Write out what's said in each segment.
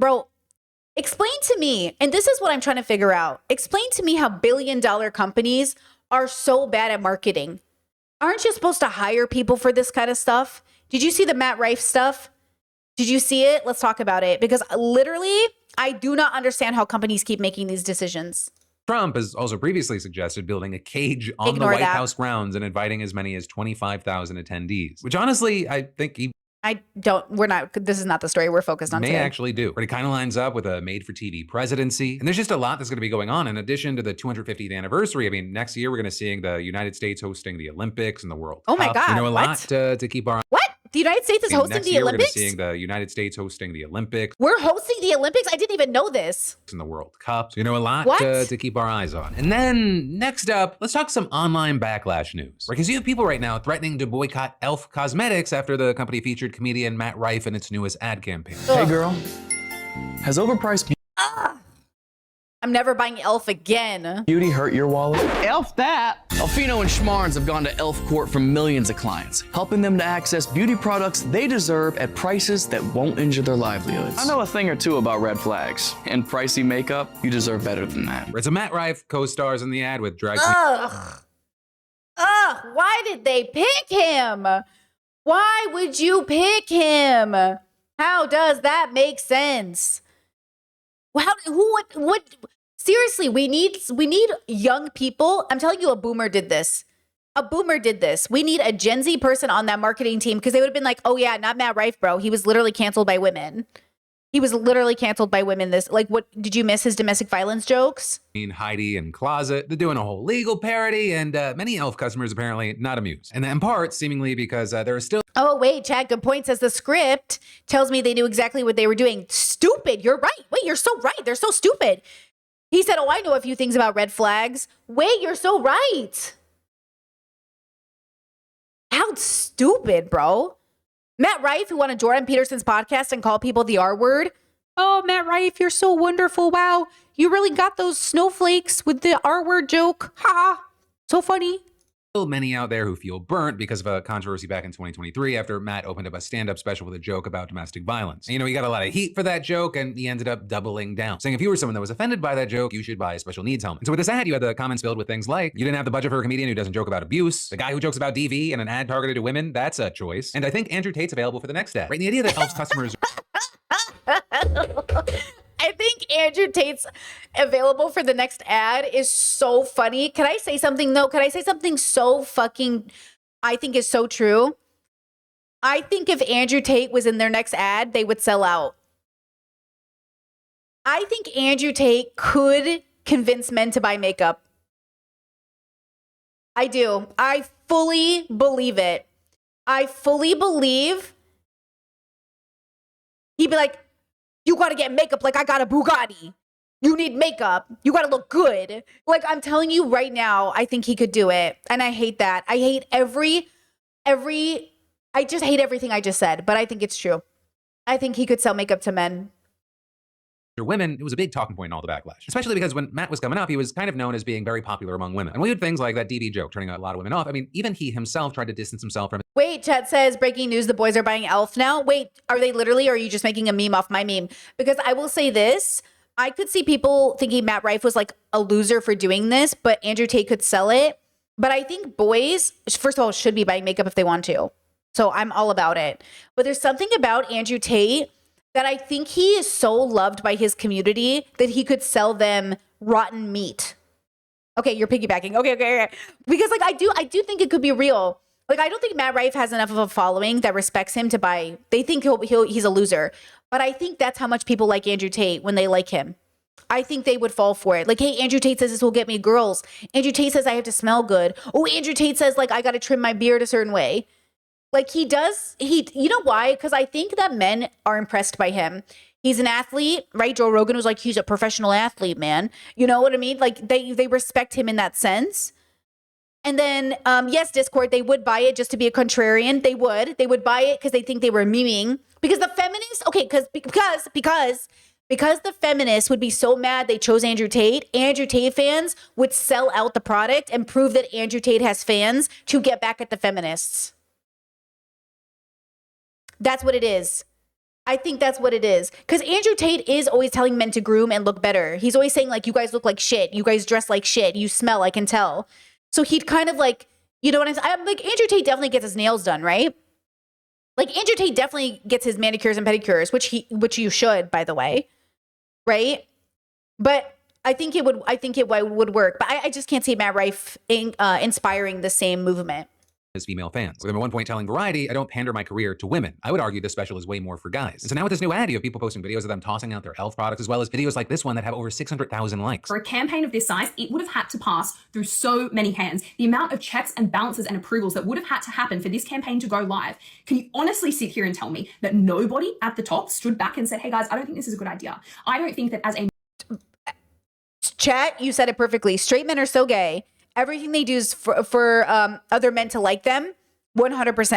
Bro, explain to me, and this is what I'm trying to figure out. Explain to me how billion-dollar companies are so bad at marketing. Aren't you supposed to hire people for this kind of stuff? Did you see the Matt Rife stuff? Did you see it? Let's talk about it. Because literally, I do not understand how companies keep making these decisions. Trump has also previously suggested building a cage on the White House grounds and inviting as many as 25,000 attendees, which honestly, I think he this is not the story we're focused on may today. actually do. But it kind of lines up with a made-for-TV presidency. And there's just a lot that's going to be going on in addition to the 250th anniversary. I mean, next year, we're going to see the United States hosting the Olympics and the World Cup. Oh my God, You know, a lot to keep our... What? The United States is hosting the Olympics? We're going to be seeing the United States hosting the Olympics. We're hosting the Olympics? I didn't even know this. And the World Cup. So, you know, a lot to keep our eyes on. And then next up, let's talk some online backlash news. Because you have people right now threatening to boycott E.L.F. Cosmetics after the company featured comedian Matt Rife in its newest ad campaign. Hey girl, has overpriced I'm never buying E.L.F. again. beauty hurt your wallet? E.L.F. that. Alfino and Schmarns have gone to E.L.F. Court for millions of clients, Helping them to access beauty products they deserve at prices that won't injure their livelihoods. I know a thing or two about red flags, and pricey makeup, you deserve better than that. So Matt Rife co-stars in the ad with drag Ugh, why did they pick him? Why would you pick him? How does that make sense? What? Seriously, we need young people. I'm telling you, a boomer did this. We need a Gen Z person on that marketing team because they would have been like, oh yeah, not Matt Rife, bro. He was literally canceled by women. This, like, what, did you miss his domestic violence jokes? Heidi in closet. They're doing a whole legal parody, and many E.L.F. customers apparently not amused. And in part, seemingly because there are still... Oh, wait, Chad, good point. Says the script tells me they knew exactly what they were doing. Stupid. You're right. Wait, you're so right. They're so stupid. He said, oh, I know a few things about red flags. Wait, you're so right. How stupid, bro. Matt Rife, who went on Jordan Peterson's podcast and called people the R word. Oh, Matt Rife, you're so wonderful. Wow. You really got those snowflakes with the R word joke. Ha. So funny. Still many out there who feel burnt because of a controversy back in 2023 after Matt opened up a stand-up special with a joke about domestic violence. You know, he got a lot of heat for that joke, and he ended up doubling down, saying if you were someone that was offended by that joke, you should buy a special needs helmet. And so with this ad, you had the comments filled with things like, you didn't have the budget for a comedian who doesn't joke about abuse, the guy who jokes about DV in an ad targeted to women, that's a choice. And I think Andrew Tate's available for the next ad. Right? And the idea that helps customers... I think Andrew Tate's available for the next ad is so funny. Can I say something though? Can I say something so fucking, I think is so true? I think if Andrew Tate was in their next ad, they would sell out. I think Andrew Tate could convince men to buy makeup. I do. I fully believe it. I fully believe he'd be like, you got to get makeup like I got a Bugatti. You need makeup. You got to look good. Like, I'm telling you right now, I think he could do it. And I hate that. I hate I just hate everything I just said, but I think it's true. I think he could sell makeup to men. For women, it was a big talking point in all the backlash, especially because when Matt was coming up, he was kind of known as being very popular among women. And we had things like that DV joke turning a lot of women off. I mean, even he himself tried to distance himself from it. Wait, chat says, breaking news, the boys are buying E.L.F. now. Wait, are they literally, or are you just making a meme off my meme? Because I will say this, I could see people thinking Matt Rife was like a loser for doing this, but Andrew Tate could sell it. But I think boys, first of all, should be buying makeup if they want to. So I'm all about it. But there's something about Andrew Tate that I think he is so loved by his community that he could sell them rotten meat. Okay, you're piggybacking. Okay. Because like I do think it could be real. Like, I don't think Matt Rife has enough of a following that respects him to buy. They think he's a loser. But I think that's how much people like Andrew Tate when they like him. I think they would fall for it. Like, hey, Andrew Tate says this will get me girls. Andrew Tate says I have to smell good. Oh, Andrew Tate says, like, I got to trim my beard a certain way. Like, you know why? Because I think that men are impressed by him. He's an athlete, right? Joe Rogan was like, he's a professional athlete, man. You know what I mean? Like, they respect him in that sense. And then, yes, Discord, they would buy it just to be a contrarian. They would buy it because they think they were memeing. Because the feminists, okay, because the feminists would be so mad they chose Andrew Tate fans would sell out the product and prove that Andrew Tate has fans to get back at the feminists. That's what it is. I think that's what it is. Because Andrew Tate is always telling men to groom and look better. He's always saying, like, you guys look like shit. You guys dress like shit. You smell, I can tell. So he'd kind of like, you know what I'm like, Andrew Tate definitely gets his nails done, right? Like, Andrew Tate definitely gets his manicures and pedicures, which you should, by the way, right? But I think it would work. But I just can't see Matt Rife inspiring the same movement. His female fans. With him at one point telling Variety, I don't pander my career to women. I would argue this special is way more for guys. And so now with this new ad, you have people posting videos of them tossing out their e.l.f. products, as well as videos like this one that have over 600,000 likes. For a campaign of this size, it would have had to pass through so many hands. The amount of checks and balances and approvals that would have had to happen for this campaign to go live. Can you honestly sit here and tell me that nobody at the top stood back and said, hey guys, I don't think this is a good idea. I don't think that as a Chat, you said it perfectly. Straight men are so gay. Everything they do is for other men to like them, 100%.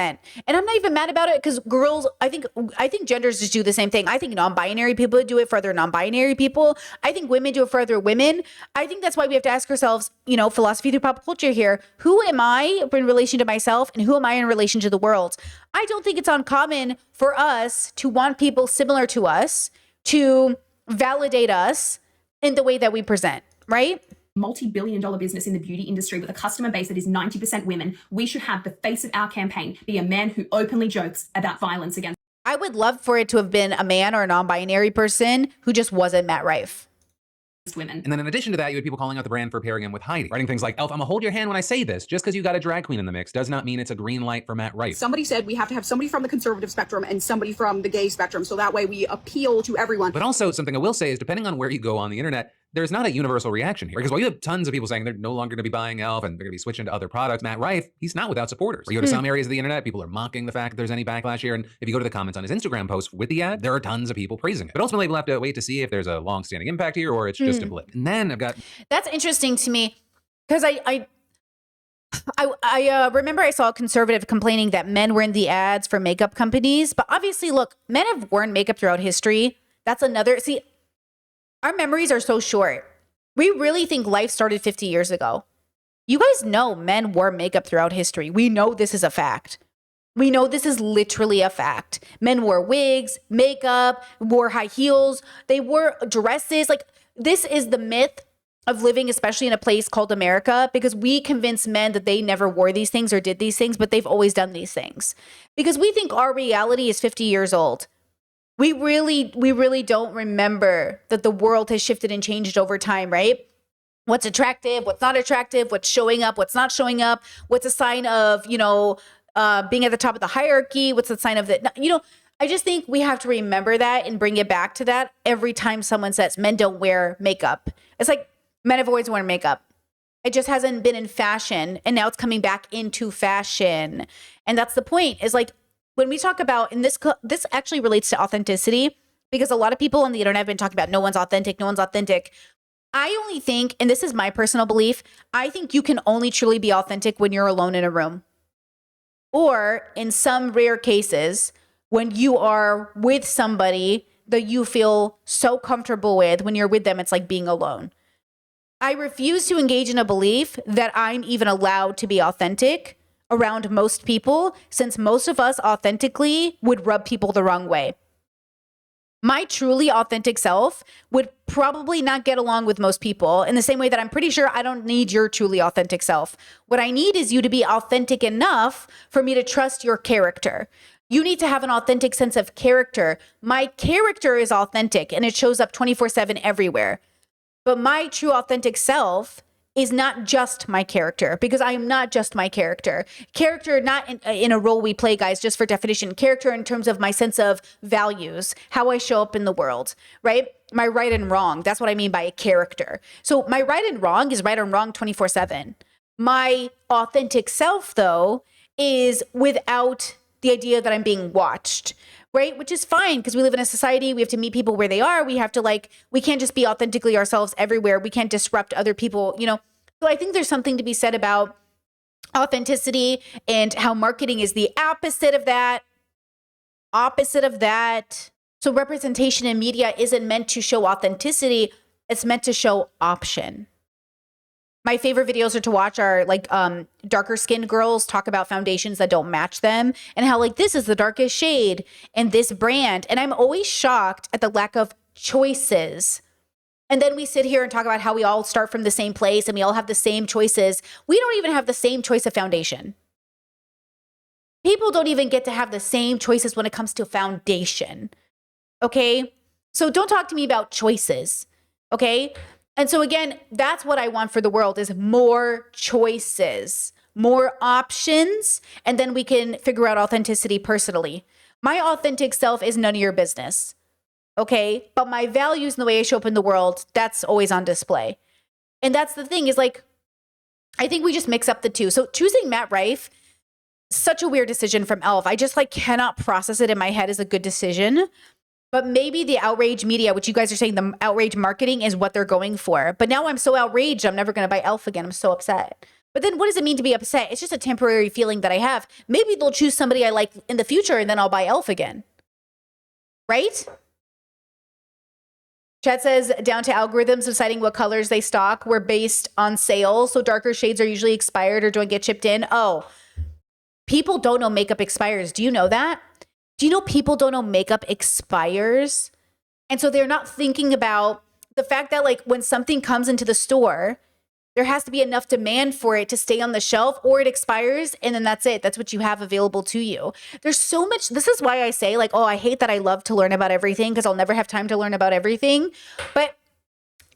And I'm not even mad about it because girls, I think genders just do the same thing. I think non-binary people do it for other non-binary people. I think women do it for other women. I think that's why we have to ask ourselves, you know, philosophy through pop culture here. Who am I in relation to myself and who am I in relation to the world? I don't think it's uncommon for us to want people similar to us to validate us in the way that we present, right? multi-billion-dollar business in the beauty industry with a customer base that is 90% women, we should have the face of our campaign be a man who openly jokes about violence against I would love for it to have been a man or a non-binary person who just wasn't Matt Rife. women. And then in addition to that, you had people calling out the brand for pairing him with Heidi, writing things like, "E.L.F, I'm gonna hold your hand when I say this. Just because you got a drag queen in the mix does not mean it's a green light for Matt Rife." Somebody said we have to have somebody from the conservative spectrum and somebody from the gay spectrum, so that way we appeal to everyone. But also, something I will say is, depending on where you go on the internet, there's not a universal reaction here. Because while you have tons of people saying they're no longer going to be buying E.L.F. and they're going to be switching to other products, Matt Rife, he's not without supporters. You go to some areas of the internet, people are mocking the fact that there's any backlash here. And if you go to the comments on his Instagram post with the ad, there are tons of people praising it. But ultimately, we'll have to wait to see if there's a long-standing impact here or it's just a blip. And then I've got... That's interesting to me because I remember I saw a conservative complaining that men were in the ads for makeup companies. But obviously, look, men have worn makeup throughout history. That's another... See, our memories are so short. We really think life started 50 years ago. You guys know men wore makeup throughout history. We know this is a fact. We know this is literally a fact. Men wore wigs, makeup, wore high heels. They wore dresses. Like, this is the myth of living, especially in a place called America, because we convince men that they never wore these things or did these things, but they've always done these things. Because we think our reality is 50 years old. We really don't remember that the world has shifted and changed over time, right? What's attractive, what's not attractive, what's showing up, what's not showing up, what's a sign of, being at the top of the hierarchy, what's the sign of the, I just think we have to remember that and bring it back to that every time someone says men don't wear makeup. It's like men have always worn makeup. It just hasn't been in fashion, and now it's coming back into fashion. And that's the point, is like, when we talk about, and this actually relates to authenticity, because a lot of people on the internet have been talking about no one's authentic. I only think, and this is my personal belief, I think you can only truly be authentic when you're alone in a room. Or in some rare cases, when you are with somebody that you feel so comfortable with, when you're with them, it's like being alone. I refuse to engage in a belief that I'm even allowed to be authentic around most people, since most of us authentically would rub people the wrong way. My truly authentic self would probably not get along with most people, in the same way that I'm pretty sure I don't need your truly authentic self. What I need is you to be authentic enough for me to trust your character. You need to have an authentic sense of character. My character is authentic and it shows up 24/7 everywhere. But my true authentic self is not just my character, because I am not just my character. Character not in a role we play, guys, just for definition. Character in terms of my sense of values, how I show up in the world, right? My right and wrong. That's what I mean by a character. So my right and wrong is right and wrong 24/7. My authentic self, though, is without the idea that I'm being watched, right? Which is fine, because we live in a society. We have to meet people where they are. We have to we can't just be authentically ourselves everywhere. We can't disrupt other people, So I think there's something to be said about authenticity and how marketing is the opposite of that. So representation in media isn't meant to show authenticity. It's meant to show option. My favorite videos to watch are like darker skinned girls talk about foundations that don't match them and how like this is the darkest shade and this brand. And I'm always shocked at the lack of choices. And then we sit here and talk about how we all start from the same place and we all have the same choices. We don't even have the same choice of foundation. People don't even get to have the same choices when it comes to foundation. Okay? So don't talk to me about choices. Okay? And so again, that's what I want for the world is more choices, more options, and then we can figure out authenticity personally. My authentic self is none of your business. Okay? But my values and the way I show up in the world, that's always on display. And that's the thing is like, I think we just mix up the two. So choosing Matt Rife, such a weird decision from E.L.F. I just like cannot process it in my head as a good decision. But maybe the outrage media, which you guys are saying the outrage marketing is what they're going for. But now I'm so outraged, I'm never going to buy E.L.F. again. I'm so upset. But then what does it mean to be upset? It's just a temporary feeling that I have. Maybe they'll choose somebody I like in the future and then I'll buy E.L.F. again. Right? Chat says down to algorithms deciding what colors they stock were based on sales. So darker shades are usually expired or don't get chipped in. Oh, people don't know makeup expires. Do you know that? Do you know people don't know makeup expires? And so they're not thinking about the fact that like when something comes into the store, there has to be enough demand for it to stay on the shelf or it expires and then that's it. That's what you have available to you. There's so much. This is why I say like, oh, I hate that I love to learn about everything because I'll never have time to learn about everything. But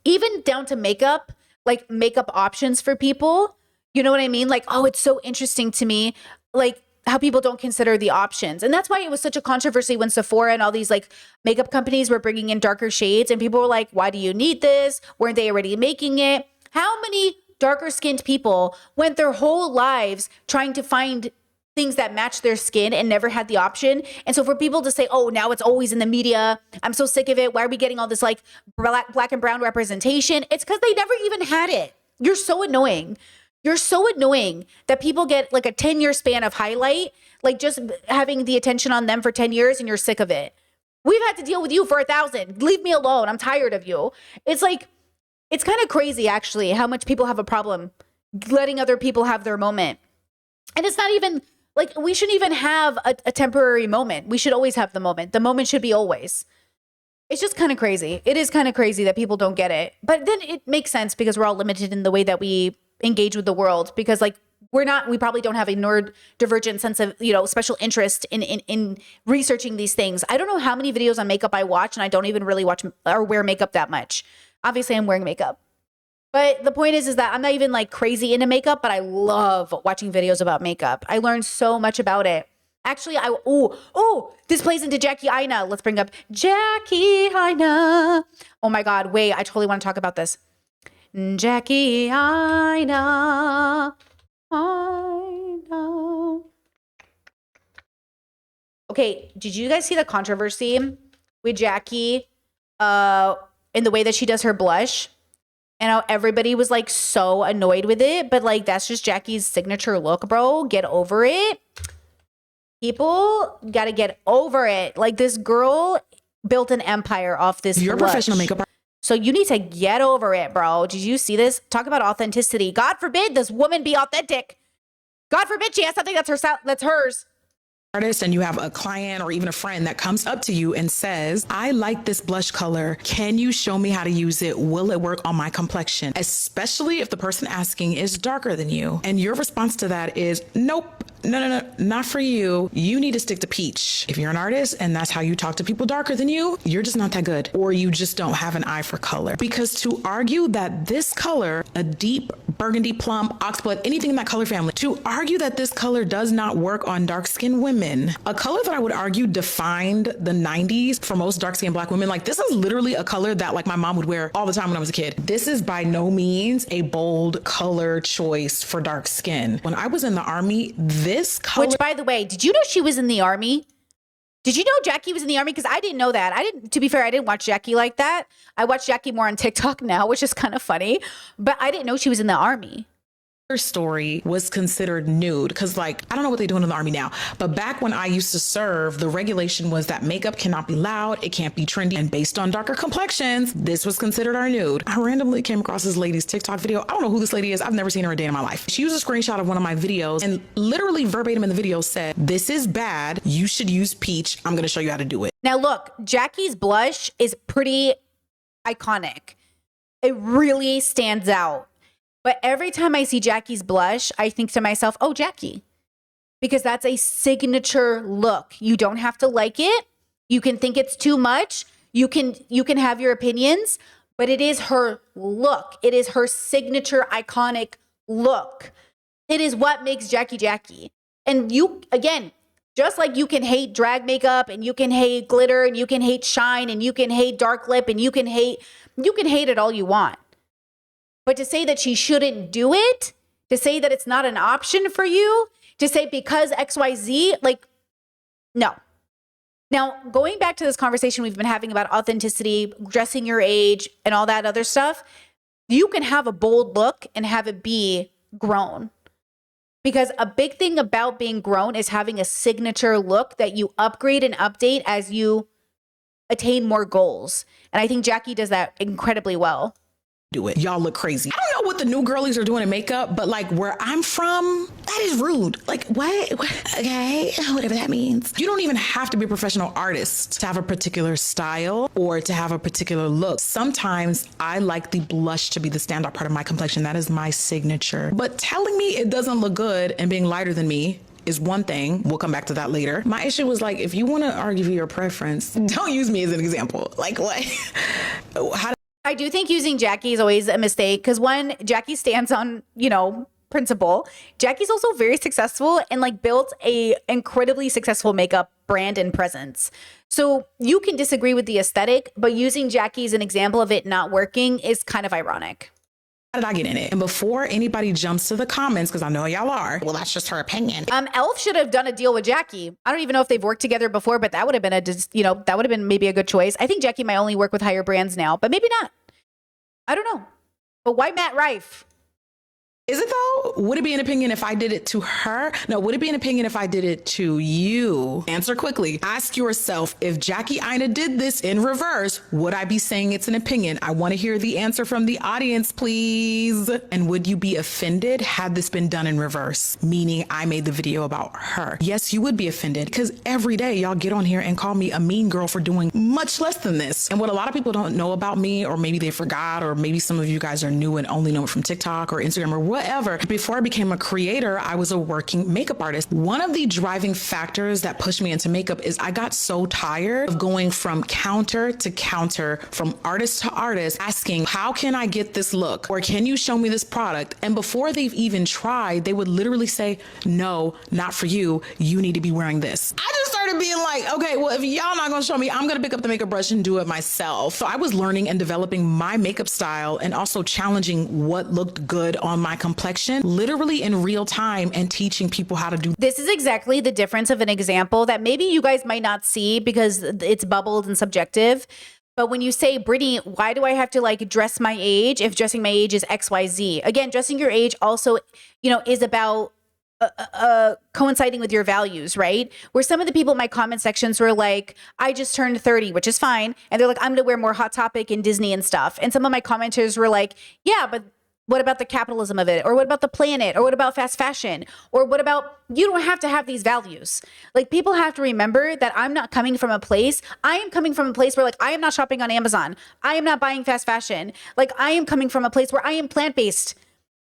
even down to makeup, like makeup options for people, you know what I mean? Like, oh, it's so interesting to me. Like, how people don't consider the options. And that's why it was such a controversy when Sephora and all these like makeup companies were bringing in darker shades and people were like, why do you need this? Weren't they already making it? How many darker skinned people went their whole lives trying to find things that match their skin and never had the option? And so for people to say, oh, now it's always in the media, I'm so sick of it. Why are we getting all this like black and brown representation? It's because they never even had it. You're so annoying. You're so annoying that people get like a 10-year span of highlight, like just having the attention on them for 10 years and you're sick of it. We've had to deal with you for 1,000. Leave me alone. I'm tired of you. It's like, it's kind of crazy actually how much people have a problem letting other people have their moment. And it's not even like, we shouldn't even have a temporary moment. We should always have the moment. The moment should be always. It's just kind of crazy. It is kind of crazy that people don't get it. But then it makes sense because we're all limited in the way that we engage with the world because like we probably don't have a neurodivergent sense of, you know, special interest in researching these things. I don't know how many videos on makeup I watch and I don't even really watch or wear makeup that much. Obviously I'm wearing makeup. But the point is that I'm not even like crazy into makeup, but I love watching videos about makeup. I learned so much about it. Actually, this plays into Jackie Aina. Let's bring up Jackie Aina. Oh my God, wait, I totally want to talk about this. Jackie Aina. Okay, did you guys see the controversy with Jackie in the way that she does her blush? And how everybody was like so annoyed with it, but like that's just Jackie's signature look, bro. Get over it. People gotta get over it. Like this girl built an empire off this You're a blush. professional makeup artist. So you need to get over it, bro. Did you see this? Talk about authenticity. God forbid this woman be authentic. God forbid she has something that's hers. And you have a client or even a friend that comes up to you and says, I like this blush color. Can you show me how to use it? Will it work on my complexion? Especially if the person asking is darker than you. And your response to that is, nope. No, not for you. You need to stick to peach. If you're an artist and that's how you talk to people darker than you, you're just not that good. Or you just don't have an eye for color. Because to argue that this color, a deep burgundy, plum, oxblood, anything in that color family, to argue that this color does not work on dark-skinned women, a color that I would argue defined the 90s for most dark-skinned Black women. Like this is literally a color that like my mom would wear all the time when I was a kid. This is by no means a bold color choice for dark skin. When I was in the Army, this color... Which, by the way, did you know she was in the Army? Did you know Jackie was in the Army? Because I didn't know that. To be fair, I didn't watch Jackie like that. I watch Jackie more on TikTok now, which is kind of funny. But I didn't know she was in the Army. story was considered nude because, like, I don't know what they're doing in the army now, but back when I used to serve, the regulation was that makeup cannot be loud, it can't be trendy, and based on darker complexions, this was considered our nude. I randomly came across this lady's TikTok video. I don't know who this lady is. I've never seen her a day in my life. She used a screenshot of one of my videos and literally verbatim in the video said, "This is bad. You should use peach. I'm going to show you how to do it." Now look, Jackie's blush is pretty iconic. It really stands out. But every time I see Jackie's blush, I think to myself, oh, Jackie, because that's a signature look. You don't have to like it. You can think it's too much. You can have your opinions, but it is her look. It is her signature iconic look. It is what makes Jackie Jackie. And you, again, just like you can hate drag makeup and you can hate glitter and you can hate shine and you can hate dark lip and you can hate it all you want. But to say that she shouldn't do it, to say that it's not an option for you, to say because XYZ, like, no. Now, going back to this conversation we've been having about authenticity, dressing your age, and all that other stuff, you can have a bold look and have it be grown. Because a big thing about being grown is having a signature look that you upgrade and update as you attain more goals. And I think Jackie does that incredibly well. Do it. Y'all look crazy. I don't know what the new girlies are doing in makeup, but like where I'm from, that is rude. Like what? Okay, whatever that means. You don't even have to be a professional artist to have a particular style or to have a particular look. Sometimes I like the blush to be the standout part of my complexion. That is my signature. But telling me it doesn't look good and being lighter than me is one thing. We'll come back to that later. My issue was like, if you want to argue for your preference, don't use me as an example. Like what? How I do think using Jackie is always a mistake because one, Jackie stands on, principle. Jackie's also very successful and like built a incredibly successful makeup brand and presence. So you can disagree with the aesthetic, but using Jackie as an example of it not working is kind of ironic. How did I get in it? And before anybody jumps to the comments, because I know y'all are, well, that's just her opinion. E.L.F should have done a deal with Jackie. I don't even know if they've worked together before, but that would have been that would have been maybe a good choice. I think Jackie might only work with higher brands now, but maybe not. I don't know. But why Matt Rife? Is it though? Would it be an opinion if I did it to her? No, would it be an opinion if I did it to you? Answer quickly. Ask yourself, if Jackie Aina did this in reverse, would I be saying it's an opinion? I want to hear the answer from the audience, please. And would you be offended had this been done in reverse? Meaning I made the video about her. Yes, you would be offended because every day y'all get on here and call me a mean girl for doing much less than this. And what a lot of people don't know about me, or maybe they forgot, or maybe some of you guys are new and only know it from TikTok or Instagram or whatever. Before I became a creator, I was a working makeup artist. One of the driving factors that pushed me into makeup is I got so tired of going from counter to counter, from artist to artist, asking, how can I get this look? Or can you show me this product? And before they've even tried, they would literally say, no, not for you. You need to be wearing this. I just started being like, okay, well, if y'all not gonna show me, I'm gonna pick up the makeup brush and do it myself. So I was learning and developing my makeup style and also challenging what looked good on my complexion, literally in real time, and teaching people how to do. This is exactly the difference of an example that maybe you guys might not see because it's bubbled and subjective. But when you say, Brittany, why do I have to like dress my age if dressing my age is XYZ? Again, dressing your age also, is about coinciding with your values, right? Where some of the people in my comment sections were like, I just turned 30, which is fine. And they're like, I'm going to wear more Hot Topic and Disney and stuff. And some of my commenters were like, yeah, but what about the capitalism of it? Or what about the planet? Or what about fast fashion? Or what about, you don't have to have these values. Like, people have to remember that I'm not coming from a place. I am coming from a place where like, I am not shopping on Amazon. I am not buying fast fashion. Like, I am coming from a place where I am plant-based.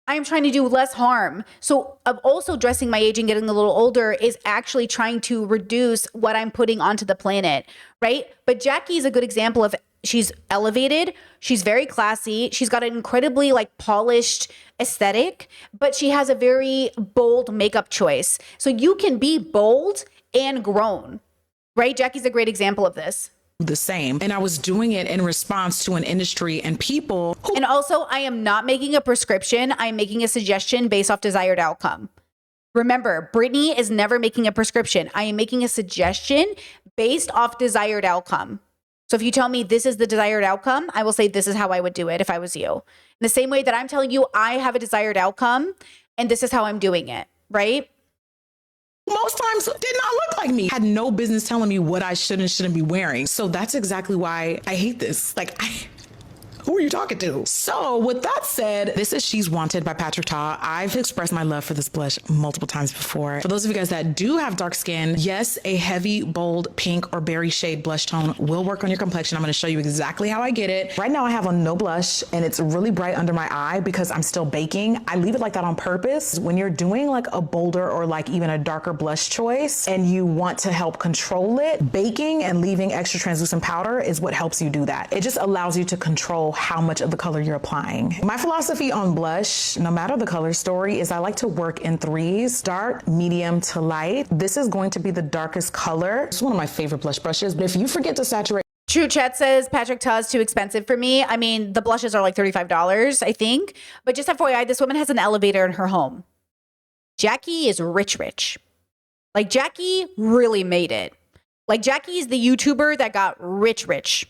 I am trying to do less harm. So also dressing my age and getting a little older is actually trying to reduce what I'm putting onto the planet, right? But Jackie is a good example of, she's elevated. She's very classy. She's got an incredibly like polished aesthetic, but she has a very bold makeup choice. So you can be bold and grown, right? Jackie's a great example of this. The same. And I was doing it in response to an industry and people. And also, I am not making a prescription. I'm making a suggestion based off desired outcome. Remember, Brittany is never making a prescription. I am making a suggestion based off desired outcome. So if you tell me this is the desired outcome, I will say this is how I would do it if I was you. In the same way that I'm telling you I have a desired outcome, and this is how I'm doing it, right? Most times did not look like me. Had no business telling me what I should and shouldn't be wearing. So that's exactly why I hate this. Like, who are you talking to? So with that said, this is She's Wanted by Patrick Ta. I've expressed my love for this blush multiple times before. For those of you guys that do have dark skin, yes, a heavy, bold pink or berry shade blush tone will work on your complexion. I'm gonna show you exactly how I get it. Right now I have on no blush and it's really bright under my eye because I'm still baking. I leave it like that on purpose. When you're doing like a bolder or like even a darker blush choice and you want to help control it, baking and leaving extra translucent powder is what helps you do that. It just allows you to control how much of the color you're applying. My philosophy on blush, no matter the color story, is I like to work in threes, dark, medium to light. This is going to be the darkest color. It's one of my favorite blush brushes, but if you forget to saturate. True Chat says Patrick Ta is too expensive for me. I mean, the blushes are like $35, I think. But just FYI, this woman has an elevator in her home. Jackie is rich. Like, Jackie really made it. Like, Jackie is the YouTuber that got rich.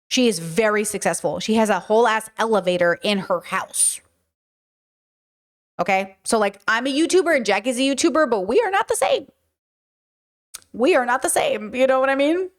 She is very successful. She has a whole ass elevator in her house. Okay? So like, I'm a YouTuber and Jackie's a YouTuber, but we are not the same. We are not the same. You know what I mean?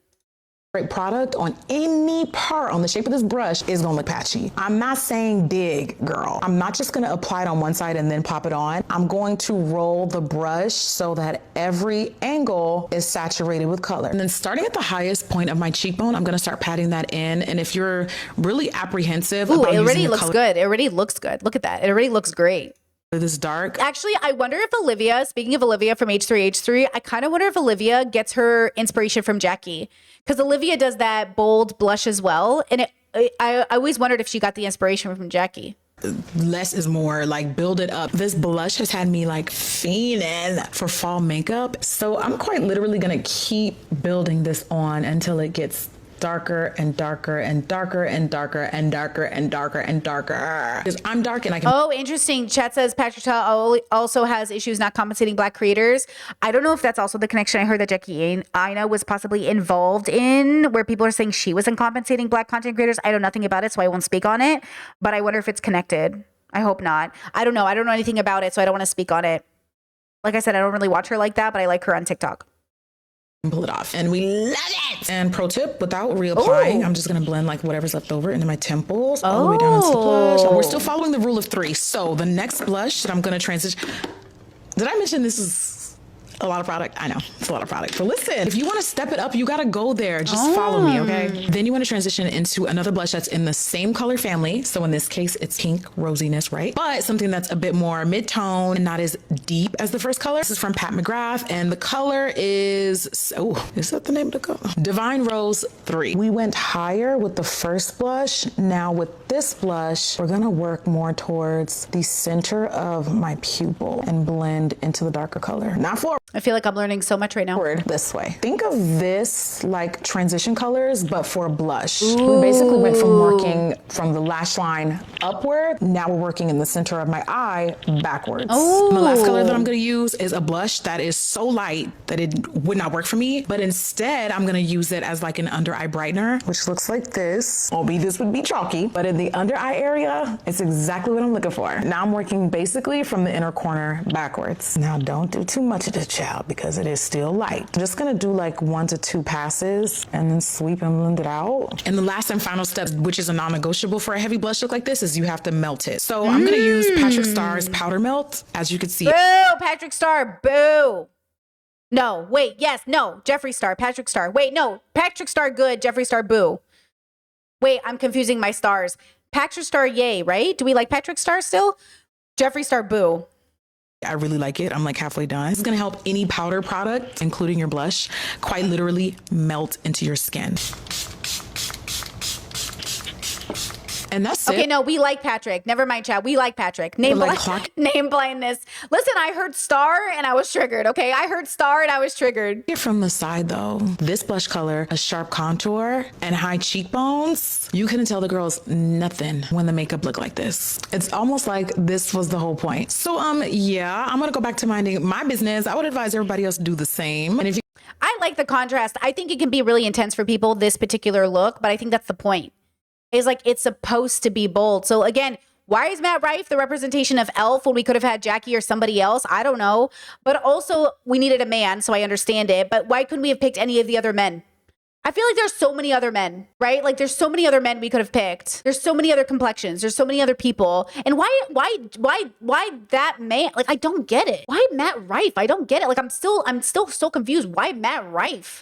Product on any part on the shape of this brush is gonna look patchy. I'm not saying dig, girl. I'm not just gonna apply it on one side and then pop it on. I'm going to roll the brush so that every angle is saturated with color. And then starting at the highest point of my cheekbone, I'm gonna start patting that in. And if you're really apprehensive about it already using looks good. It already looks good. Look at that. It already looks great. This dark. Actually, I wonder if Olivia, speaking of Olivia from H3H3, I kind of wonder if Olivia gets her inspiration from Jackie. Because Olivia does that bold blush as well. And I always wondered if she got the inspiration from Jackie. Less is more, like build it up. This blush has had me like fiending for fall makeup. So I'm quite literally gonna keep building this on until it gets darker and darker and darker and darker and darker and darker and darker. Because I'm dark and I can. Oh, interesting. Chat says Patrick Ta also has issues not compensating Black creators. I don't know if that's also the connection I heard that Jackie Aina was possibly involved in, where people are saying she wasn't compensating Black content creators. I know nothing about it, so I won't speak on it. But I wonder if it's connected. I hope not. I don't know. I don't know anything about it, so I don't want to speak on it. Like I said, I don't really watch her like that, but I like her on TikTok. Pull it off and we love it. And pro tip, without reapplying, I'm just gonna blend like whatever's left over into my temples all the way down into the blush. And we're still following the rule of 3. So the next blush that I'm gonna transition. Did I mention this is a lot of product? I know it's a lot of product, but listen, if you want to step it up, you got to go there. Just follow me, okay? Then you want to transition into another blush that's in the same color family. So in this case, it's pink rosiness, right? But something that's a bit more mid-tone and not as deep as the first color. This is from Pat McGrath, and the color is, is that the name of the color? Divine Rose 3. We went higher with the first blush. Now with this blush, we're gonna work more towards the center of my pupil and blend into the darker color. Not forward. I feel like I'm learning so much right now. This way. Think of this like transition colors, but for a blush. We basically went from working from the lash line upward. Now we're working in the center of my eye backwards. The last color that I'm gonna use is a blush that is so light that it would not work for me, but instead I'm gonna use it as like an under eye brightener, which looks like this. This would be chalky, but in the under eye area, it's exactly what I'm looking for. Now I'm working basically from the inner corner backwards. Now don't do too much of this, child, because it is still light. I'm just gonna do like 1 to 2 passes and then sweep and blend it out. And the last and final step, which is a non-negotiable for a heavy blush look like this, is you have to melt it. So I'm gonna use Patrick Starr's powder melt, as you can see. Boo, Patrick Starr, boo. No, wait, yes, no, Jeffree Star, Patrick Starr. Wait, no, Patrick Starr good, Jeffree Star boo. Wait, I'm confusing my stars. Patrick Starr, yay, right? Do we like Patrick Starr still? Jeffree Star boo. I really like it. I'm like halfway done. This is gonna help any powder product, including your blush, quite literally melt into your skin. And that's Okay, it. no, we like Patrick. Never mind, chat. We like Patrick. Name blindness. Listen, I heard Star and I was triggered, okay? I heard Star and I was triggered. From the side though, this blush color, a sharp contour and high cheekbones, you couldn't tell the girls nothing when the makeup looked like this. It's almost like this was the whole point. So yeah, I'm gonna go back to minding my business. I would advise everybody else to do the same. And if you I like the contrast. I think it can be really intense for people, this particular look, but I think that's the point. Is like it's supposed to be bold. So again, Why is Matt Rife the representation of E.L.F. when we could have had Jackie or somebody else? I don't know. But also, we needed a man, so I understand it. But why couldn't we have picked any of the other men? I feel like there's so many other men, right? Like there's so many other men we could have picked. There's so many other complexions. There's so many other people. And why that man? Like, I don't get it. Why Matt Rife? I don't get it. Like, I'm still so confused. Why Matt Rife?